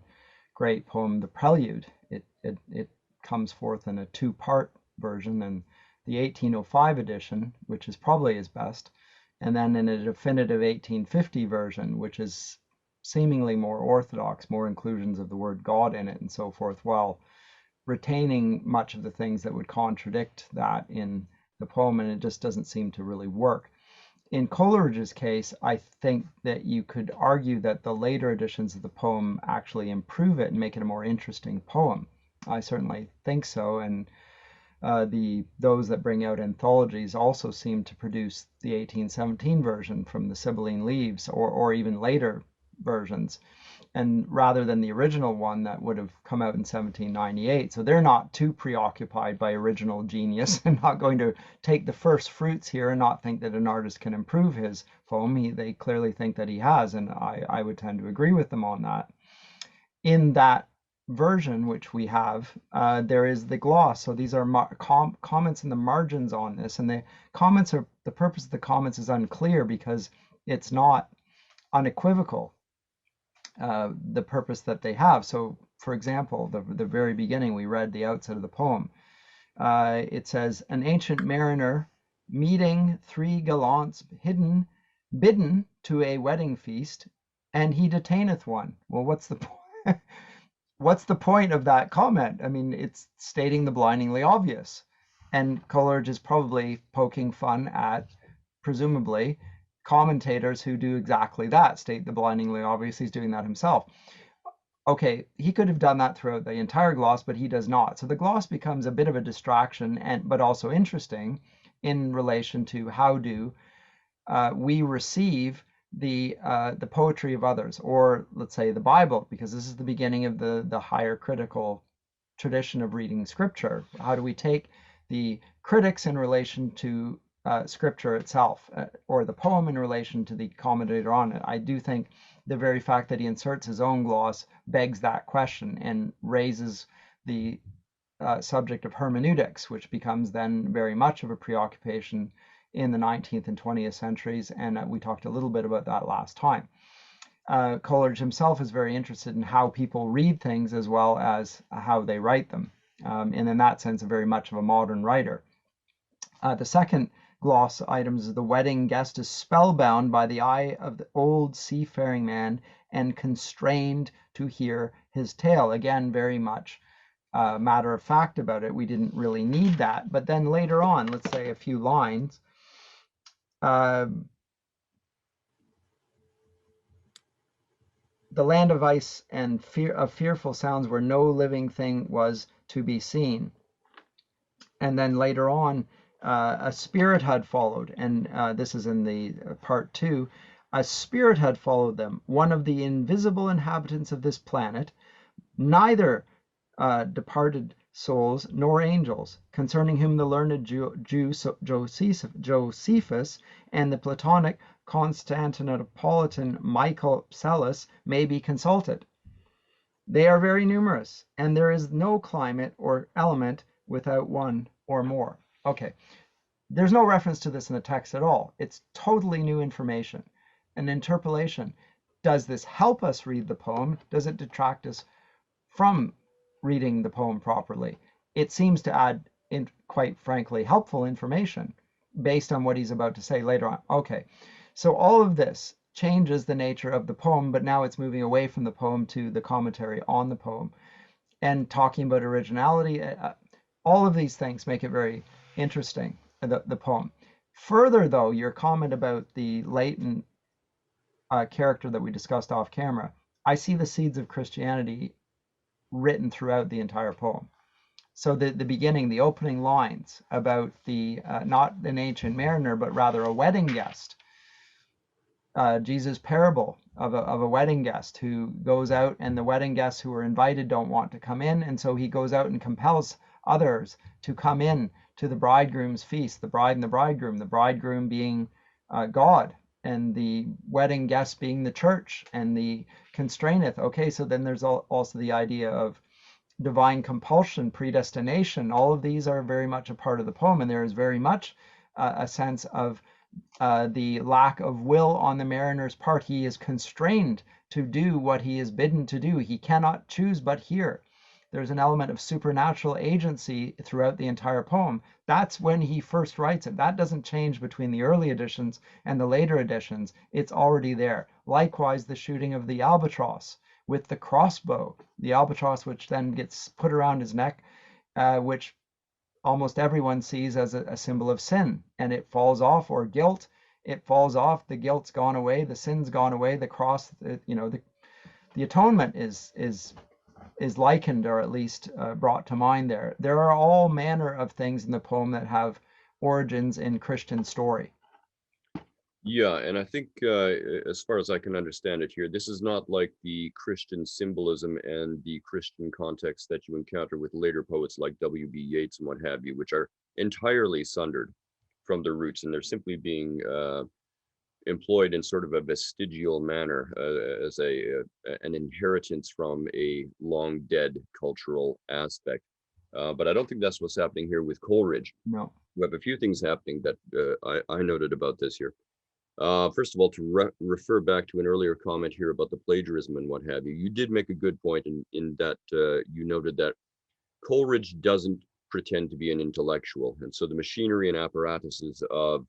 great poem, The Prelude. It comes forth in a two-part version, and the 1805 edition, which is probably his best, and then in a definitive 1850 version, which is seemingly more orthodox, more inclusions of the word God in it and so forth, while retaining much of the things that would contradict that in the poem, and it just doesn't seem to really work. In Coleridge's case, I think that you could argue that the later editions of the poem actually improve it and make it a more interesting poem. I certainly think so, and those that bring out anthologies also seem to produce the 1817 version from the Sibylline Leaves, or even later versions, and rather than the original one that would have come out in 1798. So they're not too preoccupied by original genius and not going to take the first fruits here and not think that an artist can improve his poem. They clearly think that he has, and I would tend to agree with them on that. In that version which we have, there is the gloss. So these are comments in the margins on this, and the purpose of the comments is unclear because it's not unequivocal, the purpose that they have. So, for example, the very beginning, we read the outset of the poem. It says, an ancient mariner meeting three gallants bidden to a wedding feast, and he detaineth one. Well, what's the point? What's the point of that comment? I mean, it's stating the blindingly obvious. And Coleridge is probably poking fun at, presumably, commentators who do exactly that, state the blindingly obvious. He's doing that himself. Okay, he could have done that throughout the entire gloss, but he does not. So the gloss becomes a bit of a distraction, but also interesting in relation to how do we receive the poetry of others, or let's say the Bible, because this is the beginning of the higher critical tradition of reading scripture. How do we take the critics in relation to scripture itself, or the poem in relation to the commentator on it? I do think the very fact that he inserts his own gloss begs that question and raises the subject of hermeneutics, which becomes then very much of a preoccupation in the 19th and 20th centuries, and we talked a little bit about that last time. Coleridge himself is very interested in how people read things as well as how they write them, and in that sense, very much of a modern writer. The second gloss items is the wedding guest is spellbound by the eye of the old seafaring man and constrained to hear his tale. Again, very much matter of fact about it. We didn't really need that. But then later on, let's say a few lines, the land of ice and of fearful sounds where no living thing was to be seen. And then later on, a spirit had followed, and this is in the part 2. A spirit had followed them, one of the invisible inhabitants of this planet, neither departed souls nor angels, concerning whom the learned Jew Josephus and the Platonic Constantinopolitan Michael Psellus may be consulted. They are very numerous, and there is no climate or element without one or more. Okay, there's no reference to this in the text at all. It's totally new information, an interpolation. Does this help us read the poem? Does it detract us from reading the poem properly? It seems to add, quite frankly, helpful information based on what he's about to say later on. Okay, so all of this changes the nature of the poem, but now it's moving away from the poem to the commentary on the poem and talking about originality. All of these things make it very interesting, the poem. Further, though, your comment about the latent character that we discussed off camera, I see the seeds of Christianity written throughout the entire poem. So the beginning, the opening lines about the not an ancient mariner, but rather a wedding guest. Jesus' parable of a wedding guest who goes out, and the wedding guests who are invited don't want to come in, and so he goes out and compels others to come in to the bridegroom's feast, the bride and the bridegroom being God, and the wedding guest being the church, and the constraineth. Okay, so then there's also the idea of divine compulsion, predestination. All of these are very much a part of the poem, and there is very much a sense of the lack of will on the mariner's part. He is constrained to do what he is bidden to do. He cannot choose but hear. There's an element of supernatural agency throughout the entire poem. That's when he first writes it. That doesn't change between the early editions and the later editions. It's already there. Likewise, the shooting of the albatross with the crossbow, the albatross which then gets put around his neck, which almost everyone sees as a symbol of sin, and it falls off, or guilt, it falls off, the guilt's gone away, the sin's gone away, the cross, the atonement is likened, or at least brought to mind there. There are all manner of things in the poem that have origins in Christian story. Yeah, and I think as far as I can understand it here, this is not like the Christian symbolism and the Christian context that you encounter with later poets like W.B. Yeats and what have you, which are entirely sundered from their roots, and they're simply being employed in sort of a vestigial manner as an inheritance from a long dead cultural aspect. But I don't think that's what's happening here with Coleridge. No. We have a few things happening that I noted about this here. First of all, to refer back to an earlier comment here about the plagiarism and what have you, you did make a good point in that you noted that Coleridge doesn't pretend to be an intellectual. And so the machinery and apparatuses of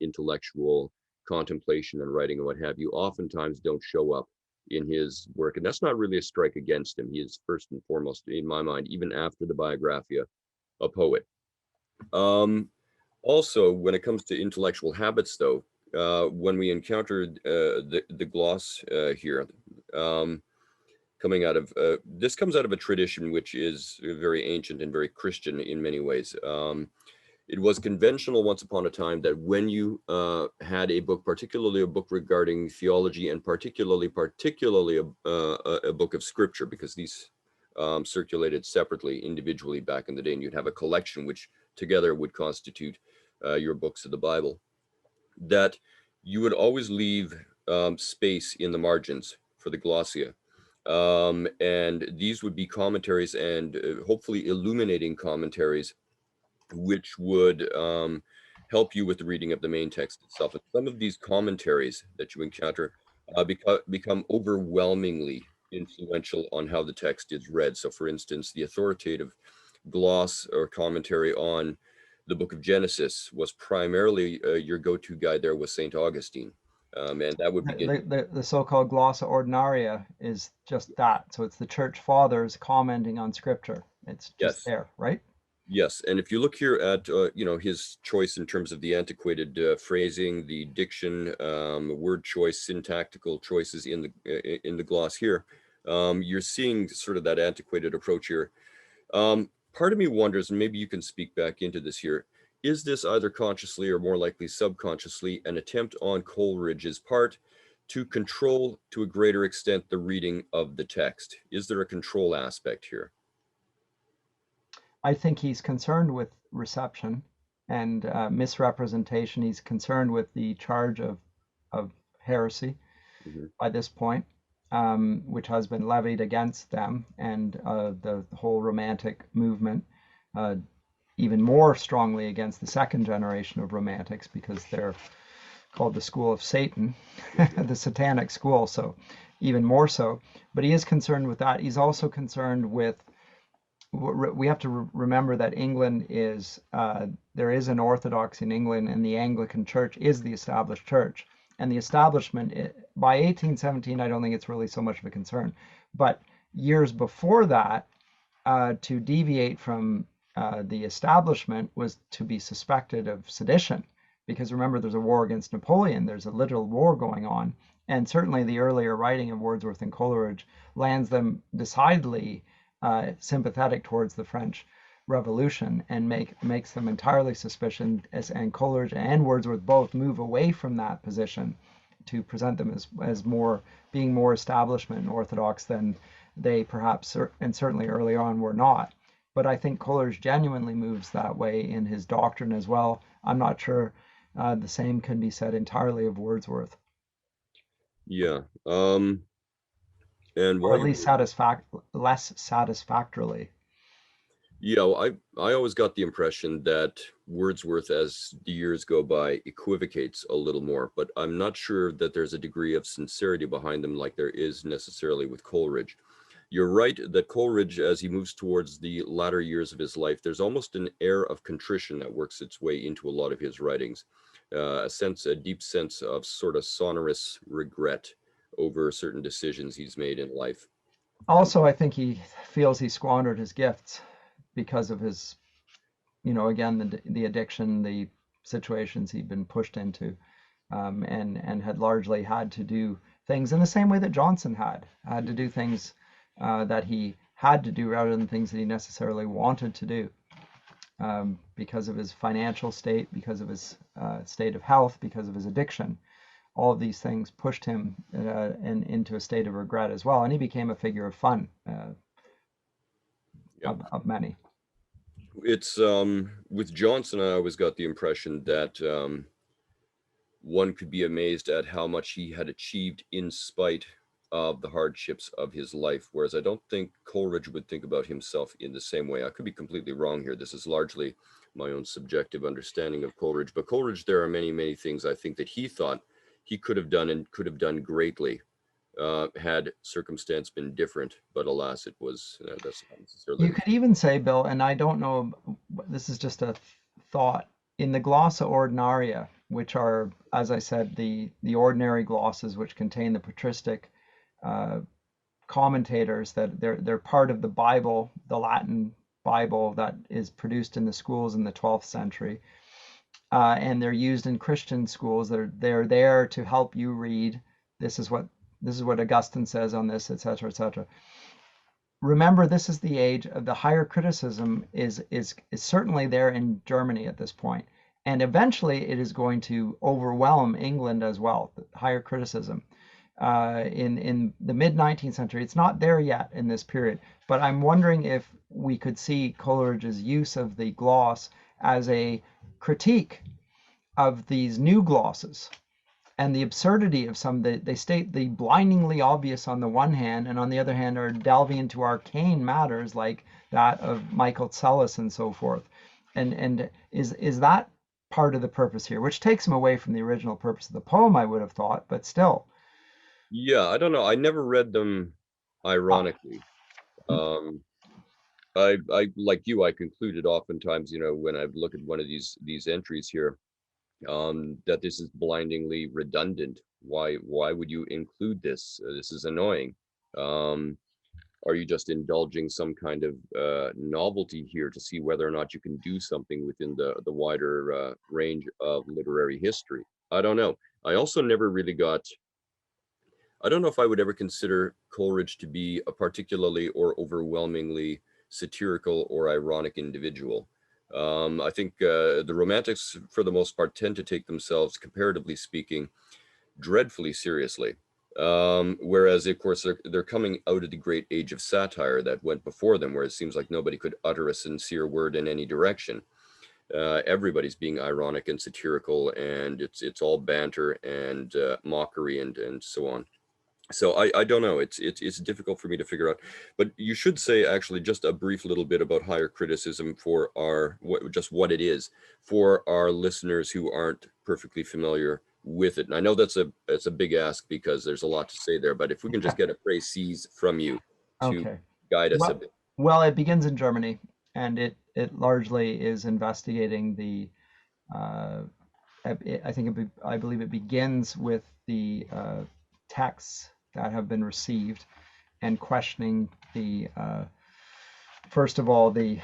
intellectual contemplation and writing and what have you oftentimes don't show up in his work. And that's not really a strike against him. He is first and foremost, in my mind, even after the Biographia, a poet. Also, when it comes to intellectual habits, though, when we encountered the gloss here, coming out of this comes out of a tradition which is very ancient and very Christian in many ways. It was conventional once upon a time that when you had a book, particularly a book regarding theology, and particularly a book of scripture, because these circulated separately, individually back in the day, and you'd have a collection which together would constitute your books of the Bible, that you would always leave space in the margins for the glossia. And these would be commentaries and hopefully illuminating commentaries, which would help you with the reading of the main text itself. And some of these commentaries that you encounter become overwhelmingly influential on how the text is read. So, for instance, the authoritative gloss or commentary on the book of Genesis was primarily your go-to guide there was St. Augustine. And that would begin. The so-called glossa ordinaria is just that. So it's the church fathers commenting on scripture. It's just Yes. there, right? Yes, and if you look here at his choice in terms of the antiquated phrasing, the diction, word choice, syntactical choices in the gloss here, you're seeing sort of that antiquated approach here. Part of me wonders, and maybe you can speak back into this here, is this either consciously or more likely subconsciously an attempt on Coleridge's part to control to a greater extent the reading of the text? Is there a control aspect here? I think he's concerned with reception and misrepresentation. He's concerned with the charge of heresy Mhm. by this point, which has been levied against them and the whole Romantic movement, even more strongly against the second generation of Romantics, because they're called the school of Satan, the satanic school, so even more so. But he is concerned with that. He's also concerned with, we have to remember that England is, there is an Orthodoxy in England, and the Anglican Church is the established church. And the establishment, by 1817, I don't think it's really so much of a concern. But years before that, to deviate from the establishment was to be suspected of sedition. Because remember, there's a war against Napoleon, there's a literal war going on. And certainly the earlier writing of Wordsworth and Coleridge lands them decidedly sympathetic towards the French Revolution, and makes them entirely suspicious. And Coleridge and Wordsworth both move away from that position to present them as more being more establishment and orthodox than they perhaps, and certainly early on, were not. But I think Coleridge genuinely moves that way in his doctrine as well. I'm not sure the same can be said entirely of Wordsworth, Yeah. And or while at you're least less satisfactorily. Yeah, well, I always got the impression that Wordsworth, as the years go by, equivocates a little more, but I'm not sure that there's a degree of sincerity behind them like there is necessarily with Coleridge. You're right that Coleridge, as he moves towards the latter years of his life, there's almost an air of contrition that works its way into a lot of his writings, a deep sense of sort of sonorous regret over certain decisions he's made in life. Also, I think he feels he squandered his gifts because of his, again, the addiction, the situations he'd been pushed into. and had largely had to do things in the same way that Johnson had to do things that he had to do rather than things that he necessarily wanted to do, because of his financial state, because of his state of health, because of his addiction. All of these things pushed him into a state of regret as well, and he became a figure of fun Yeah. of many. It's with Johnson, I always got the impression that one could be amazed at how much he had achieved in spite of the hardships of his life, whereas I don't think Coleridge would think about himself in the same way. I could be completely wrong here. This is largely my own subjective understanding of Coleridge, but Coleridge, there are many, many things I think that he thought he could have done and could have done greatly had circumstance been different. But alas, it was that's not necessarily You the could case. even say, Bill, and I don't know, this is just a thought, in the glossa ordinaria, which are, as I said, the ordinary glosses which contain the patristic uh, commentators, that they're part of the Bible, the Latin Bible that is produced in the schools in the 12th century, and they're used in Christian schools. They're there to help you read. This is what Augustine says on this, etc., etc. Remember, this is the age of the higher criticism is certainly there in Germany at this point, and eventually it is going to overwhelm England as well. The higher criticism in the mid 19th century. It's not there yet in this period, but I'm wondering if we could see Coleridge's use of the gloss as a critique of these new glosses and the absurdity of some. They state the blindingly obvious on the one hand, and on the other hand are delving into arcane matters like that of Michael Tsellis and so forth. And is that part of the purpose here, which takes him away from the original purpose of the poem, I would have thought, but still. Yeah, I don't know. I never read them Ah, ironically. Um, I like you, I concluded oftentimes, when I look at one of these entries here, that this is blindingly redundant. Why would you include this? This is annoying. Um, are you just indulging some kind of novelty here to see whether or not you can do something within the wider range of literary history? I don't know. I also never really got. I don't know if I would ever consider Coleridge to be a particularly or overwhelmingly satirical or ironic individual. I think the Romantics, for the most part, tend to take themselves, comparatively speaking, dreadfully seriously. Whereas, of course, they're coming out of the great age of satire that went before them, where it seems like nobody could utter a sincere word in any direction. Everybody's being ironic and satirical, and it's all banter and mockery and so on. So I don't know. It's difficult for me to figure out. But you should say actually just a brief little bit about higher criticism for just what it is for our listeners who aren't perfectly familiar with it. And I know it's a big ask because there's a lot to say there. But if we can just get a précis from you to okay. guide us a Well, bit. well, it begins in Germany, and it largely is investigating the. Uh, I believe it begins with the texts that have been received and questioning the first of all the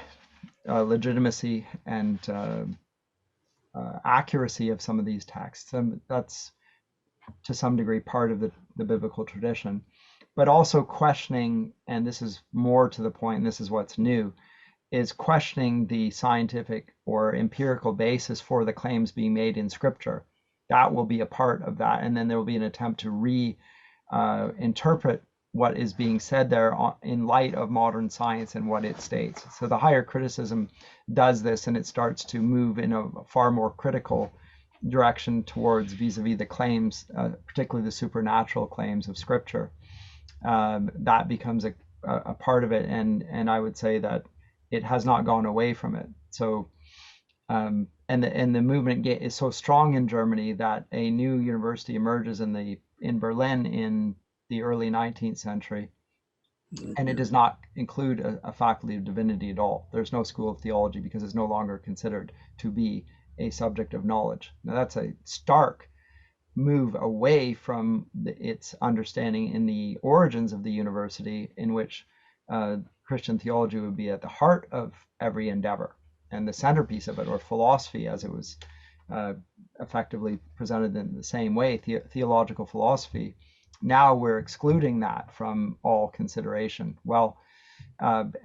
legitimacy and accuracy of some of these texts. And that's to some degree part of the biblical tradition, but also questioning, and this is more to the point, and this is what's new, is questioning the scientific or empirical basis for the claims being made in Scripture. That will be a part of that, and then there will be an attempt to reinterpret what is being said there in light of modern science and what it states. So the higher criticism does this, and it starts to move in a far more critical direction towards vis-a-vis the claims, particularly the supernatural claims of Scripture. That becomes a part of it, and I would say that it has not gone away from it. So and the movement is so strong in Germany that a new university emerges in Berlin in the early 19th century, and it does not include a faculty of divinity at all. There's no school of theology because it's no longer considered to be a subject of knowledge. Now that's a stark move away from its understanding in the origins of the university, in which Christian theology would be at the heart of every endeavor and the centerpiece of it, or philosophy as it was uh, effectively presented in the same way, theological philosophy. Now we're excluding that from all consideration. Well,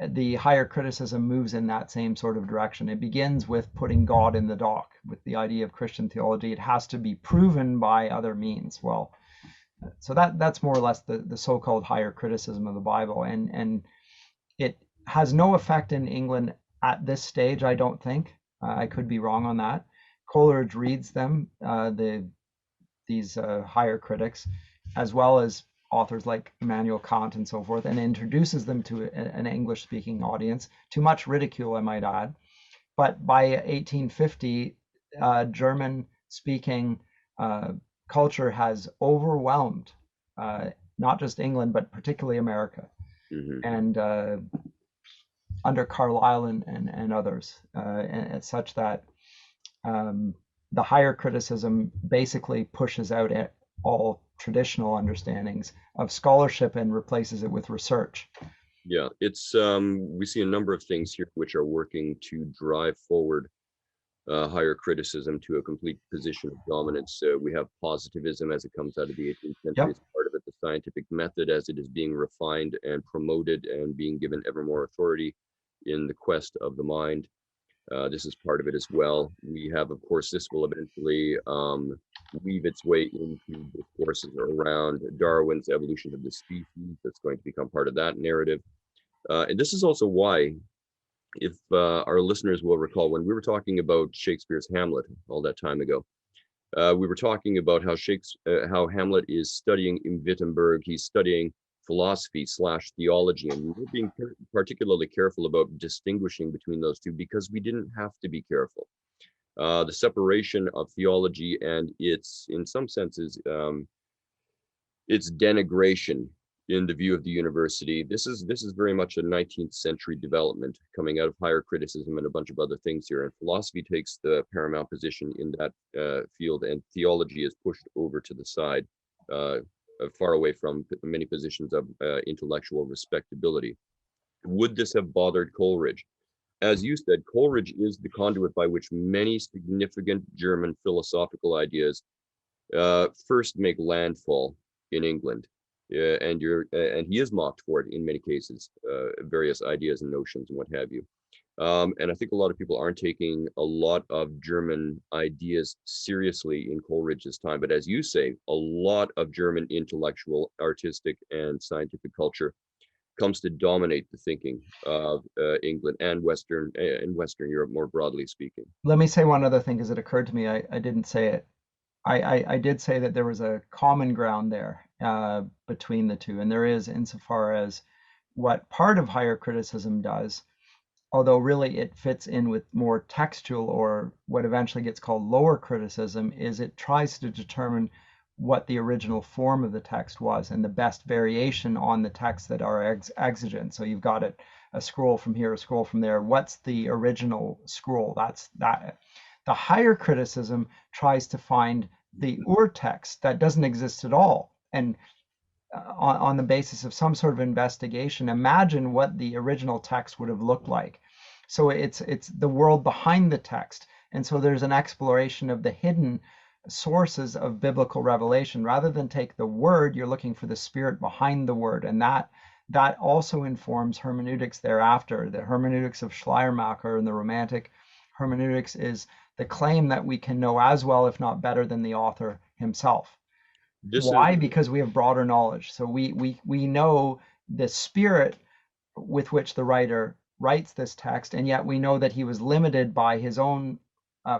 the higher criticism moves in that same sort of direction. It begins with putting God in the dock, with the idea of Christian theology. It has to be proven by other means. Well, so that's more or less the so-called higher criticism of the Bible, and it has no effect in England at this stage, I don't think. I could be wrong on that. Coleridge reads them, these higher critics, as well as authors like Immanuel Kant and so forth, and introduces them to an English-speaking audience, to much ridicule, I might add. But by 1850, German-speaking culture has overwhelmed not just England, but particularly America. Hmm. And under Carlyle and others, and such that um, the higher criticism basically pushes out all traditional understandings of scholarship and replaces it with research. Yeah, it's we see a number of things here which are working to drive forward higher criticism to a complete position of dominance. We have positivism as it comes out of the 18th century Yep. as part of it, the scientific method as it is being refined and promoted and being given ever more authority in the quest of the mind. This is part of it as well. We have, of course, this will eventually weave its way into discourses around Darwin's evolution of the species. That's going to become part of that narrative. And this is also why, if our listeners will recall, when we were talking about Shakespeare's Hamlet all that time ago, we were talking about how Hamlet is studying in Wittenberg. He's studying philosophy slash theology, and we were being particularly careful about distinguishing between those two because we didn't have to be careful. The separation of theology and its, in some senses, its denigration in the view of the university. This is very much a 19th century development coming out of higher criticism and a bunch of other things here. And philosophy takes the paramount position in that field, and theology is pushed over to the side, far away from many positions of intellectual respectability. Would this have bothered Coleridge? As you said, Coleridge is the conduit by which many significant German philosophical ideas first make landfall in England, and he is mocked for it in many cases, various ideas and notions and what have you. And I think a lot of people aren't taking a lot of German ideas seriously in Coleridge's time. But as you say, a lot of German intellectual, artistic, and scientific culture comes to dominate the thinking of England and Western Europe more broadly speaking. Let me say one other thing because it occurred to me. I didn't say it. I did say that there was a common ground there between the two, and there is insofar as what part of higher criticism does, although really it fits in with more textual or what eventually gets called lower criticism, is it tries to determine what the original form of the text was and the best variation on the text that are exigent. So you've got a scroll from here, a scroll from there. What's the original scroll? That's that. The higher criticism tries to find the urtext that doesn't exist at all, and on the basis of some sort of investigation, imagine what the original text would have looked like. So it's the world behind the text, and so there's an exploration of the hidden sources of biblical revelation. Rather than take the word, you're looking for the spirit behind the word, and that also informs hermeneutics thereafter. The hermeneutics of Schleiermacher and the Romantic hermeneutics is the claim that we can know as well, if not better, than the author himself. This is Why? Because we have broader knowledge. So we know the spirit with which the writer writes this text, and yet we know that he was limited by his own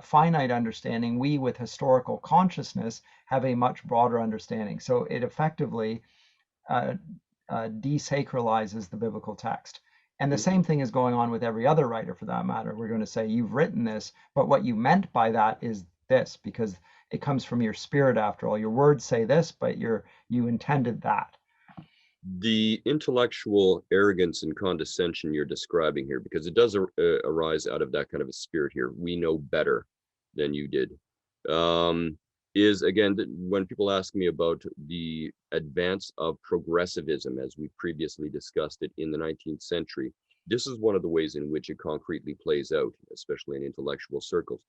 finite understanding. We, with historical consciousness, have a much broader understanding. So it effectively desacralizes the biblical text. And the same thing is going on with every other writer for that matter. We're going to say, you've written this, but what you meant by that is this, because it comes from your spirit after all. Your words say this, but you intended that. the intellectual arrogance and condescension you're describing here, because it does arise out of that kind of a spirit here. We know better than you did. Is again, when people ask me about the advance of progressivism, as we previously discussed it in the 19th century, this is one of the ways in which it concretely plays out, especially in intellectual circles.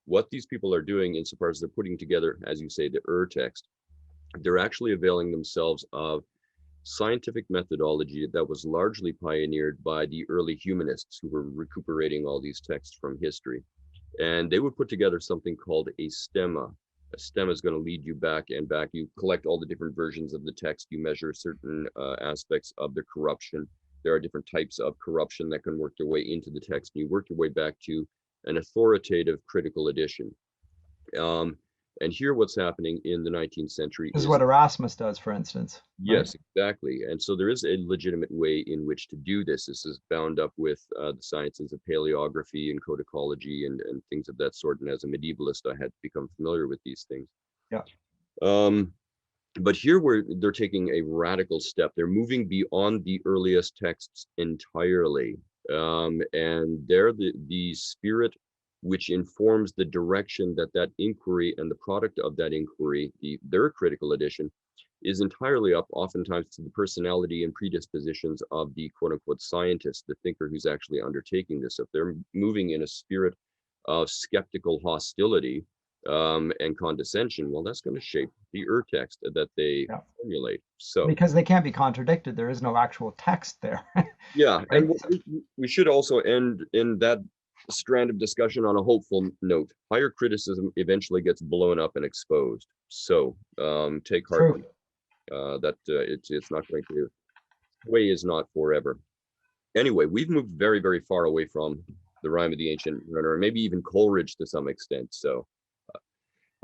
what these people are doing insofar as they're putting together, as you say, the text, they're actually availing themselves of scientific methodology that was largely pioneered by the early humanists who were recuperating all these texts from history. And they would put together something called a stemma. A stemma is going to lead you back and back. You collect all the different versions of the text. You measure certain aspects of the corruption. There are different types of corruption that can work their way into the text. And you work your way back to an authoritative critical edition. Um, and here what's happening in the 19th century This is is, what Erasmus does, for instance, right? yes, exactly. And so there is a legitimate way in which to do this. This is bound up with the sciences of paleography and codicology and things of that sort. And as a medievalist, I had become familiar with these things. Yeah. Um, but here they're taking a radical step. They're moving beyond the earliest texts entirely. And they're the spirit which informs the direction that inquiry and the product of that inquiry, their critical edition, is entirely up oftentimes to the personality and predispositions of the quote unquote scientist, the thinker who's actually undertaking this. If they're moving in a spirit of skeptical hostility and condescension, well, that's going to shape the text that they Yeah. formulate. So, Because they can't be contradicted. There is no actual text there, yeah, and right? So, we should also end in that strand of discussion on a hopeful note. Higher criticism eventually gets blown up and exposed. So take heart true. from that. It's not going to. Way is not forever. Anyway, we've moved very, very far away from the Rime of the Ancient Runner, and maybe even Coleridge to some extent. So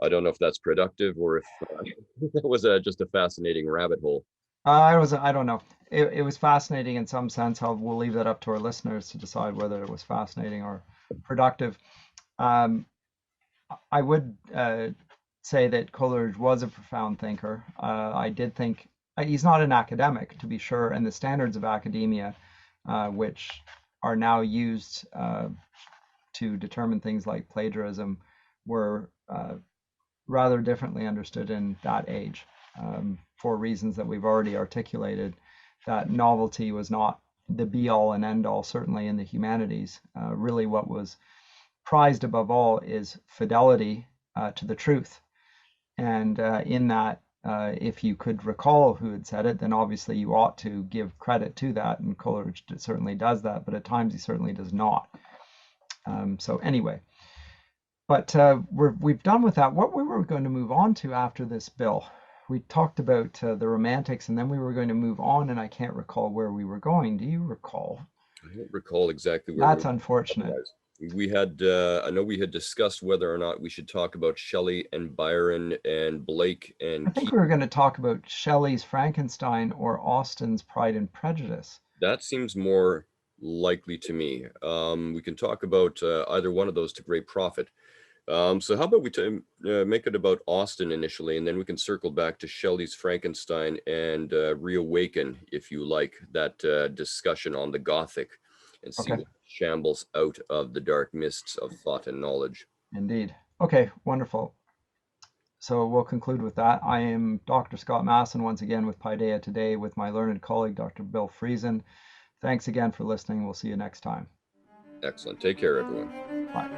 I don't know if that's productive or if that was just a fascinating rabbit hole. I don't know. It was fascinating in some sense. We'll leave that up to our listeners to decide whether it was fascinating or productive. Um, I would say that Coleridge was a profound thinker. I did think he's not an academic, to be sure, and the standards of academia, which are now used to determine things like plagiarism, were rather differently understood in that age, for reasons that we've already articulated. That novelty was not the be all and end all, certainly in the humanities. Really, what was prized above all is fidelity to the truth. And in that, if you could recall who had said it, then obviously you ought to give credit to that. And Coleridge certainly does that, but at times he certainly does not. So anyway, but we've done with that. What we were going to move on to after this, Bill, we talked about the Romantics, and then we were going to move on, and I can't recall where we were going. Do you recall? I don't recall exactly where we That's were. unfortunate. Otherwise, we had, I know we had discussed whether or not we should talk about Shelley and Byron and Blake I and think Keats. we were going to talk about Shelley's Frankenstein or Austen's Pride and Prejudice. That seems more likely to me. We can talk about either one of those to great profit. So how about we make it about Austen initially, and then we can circle back to Shelley's Frankenstein and reawaken, if you like, that discussion on the Gothic and see Okay, what shambles out of the dark mists of thought and knowledge. indeed. Okay, wonderful. So we'll conclude with that. I am Dr. Scott Masson once again with Paideia today with my learned colleague, Dr. Bill Friesen. Thanks again for listening. We'll see you next time. Excellent. Take care, everyone. Bye.